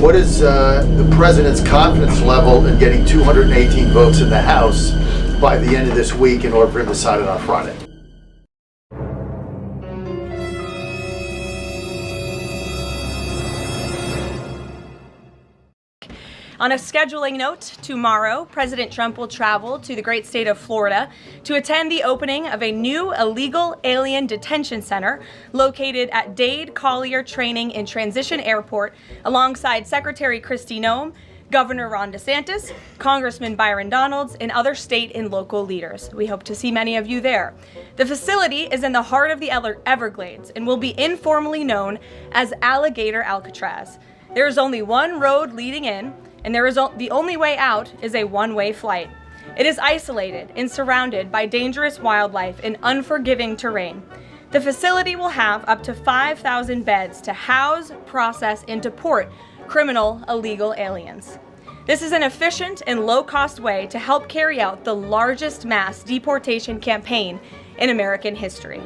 What is the president's confidence level in getting 218 votes in the House by the end of this week in order for him to sign it on Friday? On a scheduling note, tomorrow, President Trump will travel to the great state of Florida to attend the opening of a new illegal alien detention center located at Dade Collier Training and Transition Airport alongside Secretary Kristi Noem, Governor Ron DeSantis, Congressman Byron Donalds, and other state and local leaders. We hope to see many of you there. The facility is in the heart of the Everglades and will be informally known as Alligator Alcatraz. There is only one road leading in, and the only way out is a one-way flight. It is isolated and surrounded by dangerous wildlife and unforgiving terrain. The facility will have up to 5,000 beds to house, process, and deport criminal illegal aliens. This is an efficient and low-cost way to help carry out the largest mass deportation campaign in American history.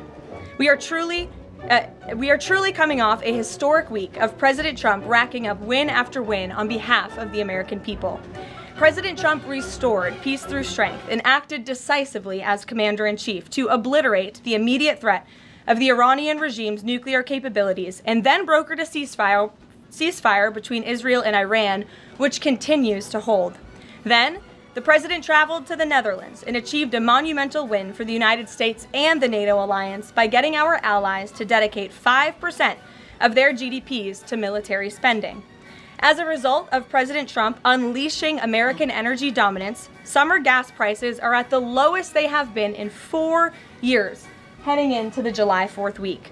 We are truly coming off a historic week of President Trump racking up win after win on behalf of the American people. President Trump restored peace through strength and acted decisively as commander-in-chief to obliterate the immediate threat of the Iranian regime's nuclear capabilities and then brokered a ceasefire between Israel and Iran, which continues to hold. Then, the president traveled to the Netherlands and achieved a monumental win for the United States and the NATO alliance by getting our allies to dedicate 5% of their GDPs to military spending. As a result of President Trump unleashing American energy dominance, summer gas prices are at the lowest they have been in 4 years, heading into the July 4th week.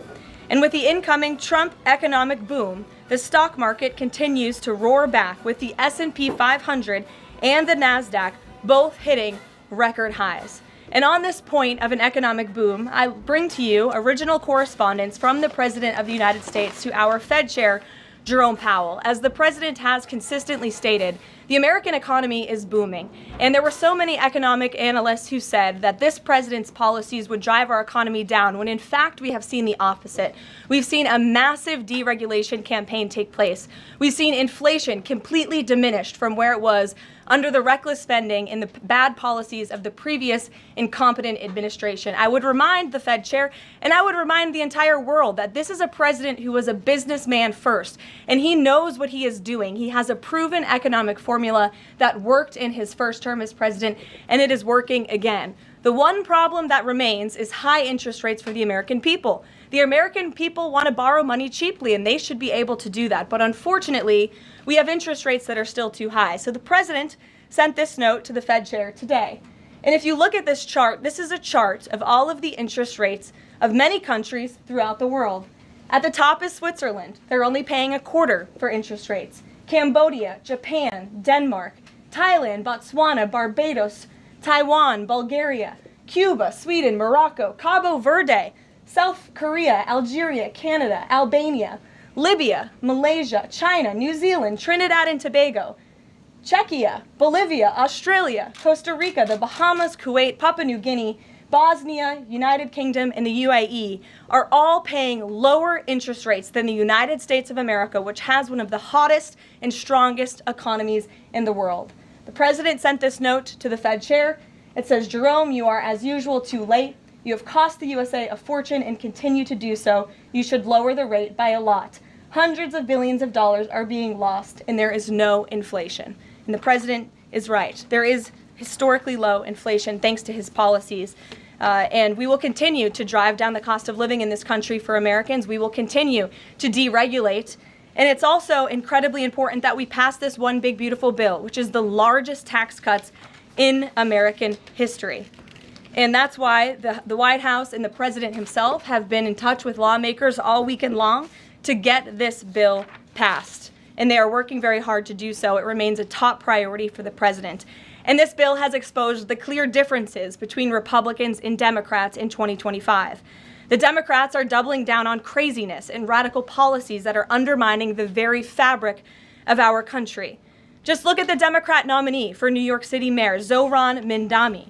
And with the incoming Trump economic boom, the stock market continues to roar back, with the S&P 500 and the NASDAQ both hitting record highs. And on this point of an economic boom, I bring to you original correspondence from the President of the United States to our Fed Chair, Jerome Powell. As the President has consistently stated, the American economy is booming. And there were so many economic analysts who said that this president's policies would drive our economy down, when in fact we have seen the opposite. We've seen a massive deregulation campaign take place. We've seen inflation completely diminished from where it was under the reckless spending and the bad policies of the previous incompetent administration. I would remind the Fed chair, and I would remind the entire world, that this is a president who was a businessman first, and he knows what he is doing. He has a proven economic formula that worked in his first term as president, and it is working again. The one problem that remains is high interest rates for the American people. The American people want to borrow money cheaply, and they should be able to do that. But unfortunately, we have interest rates that are still too high. So the president sent this note to the Fed chair today. And if you look at this chart, this is a chart of all of the interest rates of many countries throughout the world. At the top is Switzerland. They're only paying a quarter for interest rates. Cambodia, Japan, Denmark, Thailand, Botswana, Barbados, Taiwan, Bulgaria, Cuba, Sweden, Morocco, Cabo Verde, South Korea, Algeria, Canada, Albania, Libya, Malaysia, China, New Zealand, Trinidad and Tobago, Czechia, Bolivia, Australia, Costa Rica, the Bahamas, Kuwait, Papua New Guinea, Bosnia, United Kingdom, and the UAE are all paying lower interest rates than the United States of America, which has one of the hottest and strongest economies in the world. The president sent this note to the Fed chair. It says, "Jerome, you are as usual too late. You have cost the USA a fortune and continue to do so. You should lower the rate by a lot. Hundreds of billions of dollars are being lost, and there is no inflation." And the president is right. There is historically low inflation thanks to his policies. And we will continue to drive down the cost of living in this country for Americans. We will continue to deregulate. And it's also incredibly important that we pass this one big, beautiful bill, which is the largest tax cuts in American history. And that's why the White House and the president himself have been in touch with lawmakers all weekend long to get this bill passed. And they are working very hard to do so. It remains a top priority for the president. And this bill has exposed the clear differences between Republicans and Democrats in 2025. The Democrats are doubling down on craziness and radical policies that are undermining the very fabric of our country. Just look at the Democrat nominee for New York City Mayor, Zohran Mamdani.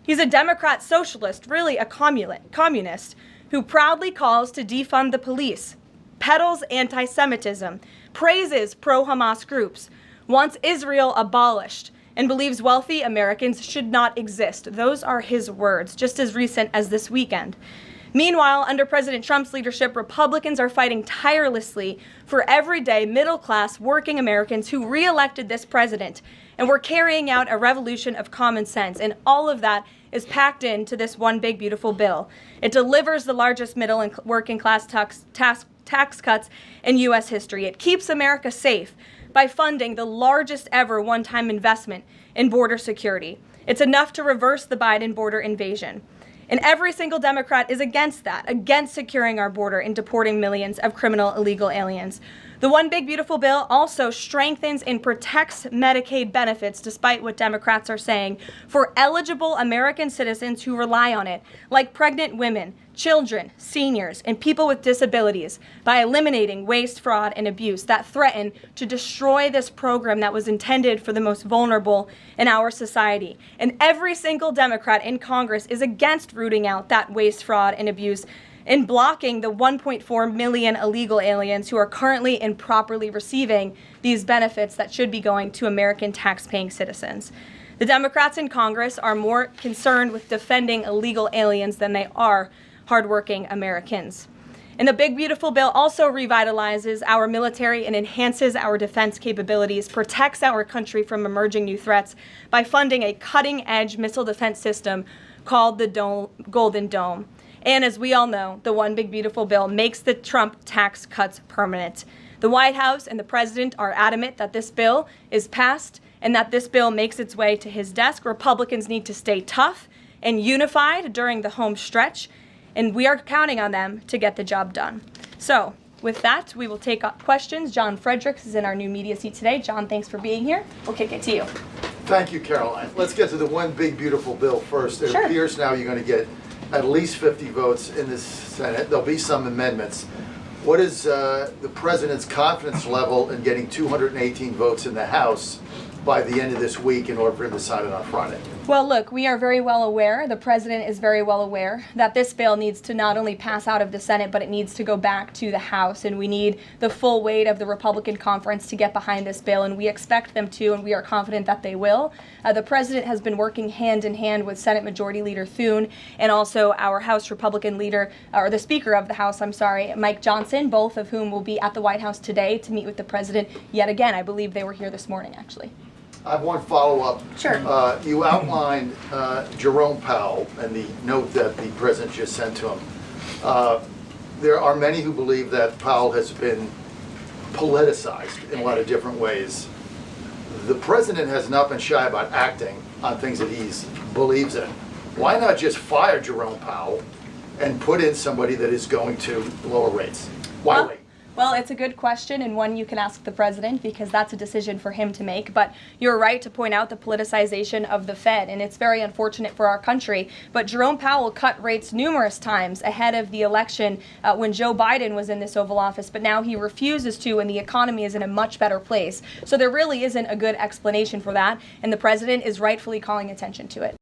He's a Democrat socialist, really a communist, who proudly calls to defund the police, peddles anti-Semitism, praises pro-Hamas groups, wants Israel abolished, and believes wealthy Americans should not exist. Those are his words, just as recent as this weekend. Meanwhile, under President Trump's leadership, Republicans are fighting tirelessly for everyday middle-class working Americans who re-elected this president, and we're carrying out a revolution of common sense, and all of that is packed into this one big beautiful bill. It delivers the largest middle and working class tax cuts in U.S. history. It keeps America safe by funding the largest ever one-time investment in border security. It's enough to reverse the Biden border invasion. And every single Democrat is against that, against securing our border and deporting millions of criminal illegal aliens. The One Big Beautiful Bill also strengthens and protects Medicaid benefits, despite what Democrats are saying, for eligible American citizens who rely on it, like pregnant women, children, seniors, and people with disabilities, by eliminating waste, fraud, and abuse that threaten to destroy this program that was intended for the most vulnerable in our society. And every single Democrat in Congress is against rooting out that waste, fraud, and abuse, in blocking the 1.4 million illegal aliens who are currently improperly receiving these benefits that should be going to American tax-paying citizens. The Democrats in Congress are more concerned with defending illegal aliens than they are hardworking Americans. And the Big Beautiful Bill also revitalizes our military and enhances our defense capabilities, protects our country from emerging new threats by funding a cutting-edge missile defense system called the Golden Dome. And as we all know, the One Big Beautiful Bill makes the Trump tax cuts permanent. The White House and the president are adamant that this bill is passed and that this bill makes its way to his desk. Republicans need to stay tough and unified during the home stretch, and we are counting on them to get the job done. So with that, we will take up questions. John Fredericks is in our new media seat today. John, thanks for being here. We'll kick it to you. Thank you, Karoline. Let's get to the One Big Beautiful Bill first. It Sure. appears now you're going to get at least 50 votes in the Senate. There'll be some amendments. What is the president's confidence level in getting 218 votes in the House by the end of this week in order for him to sign it on Friday? Well, look, we are very well aware, the president is very well aware, that this bill needs to not only pass out of the Senate, but it needs to go back to the House, and we need the full weight of the Republican conference to get behind this bill, and we expect them to, and we are confident that they will. The president has been working hand in hand with Senate Majority Leader Thune and also our House Republican leader, or the Speaker of the House, Mike Johnson, both of whom will be at the White House today to meet with the president yet again. I believe they were here this morning, actually. I have one follow-up. Sure. You outlined Jerome Powell and the note that the president just sent to him. There are many who believe that Powell has been politicized in a lot of different ways. The president has not been shy about acting on things that he believes in. Why not just fire Jerome Powell and put in somebody that is going to lower rates? Why wait? Well, it's a good question, and one you can ask the president, because that's a decision for him to make. But you're right to point out the politicization of the Fed, and it's very unfortunate for our country. But Jerome Powell cut rates numerous times ahead of the election when Joe Biden was in this Oval Office, but now he refuses to, and the economy is in a much better place. So there really isn't a good explanation for that, and the president is rightfully calling attention to it.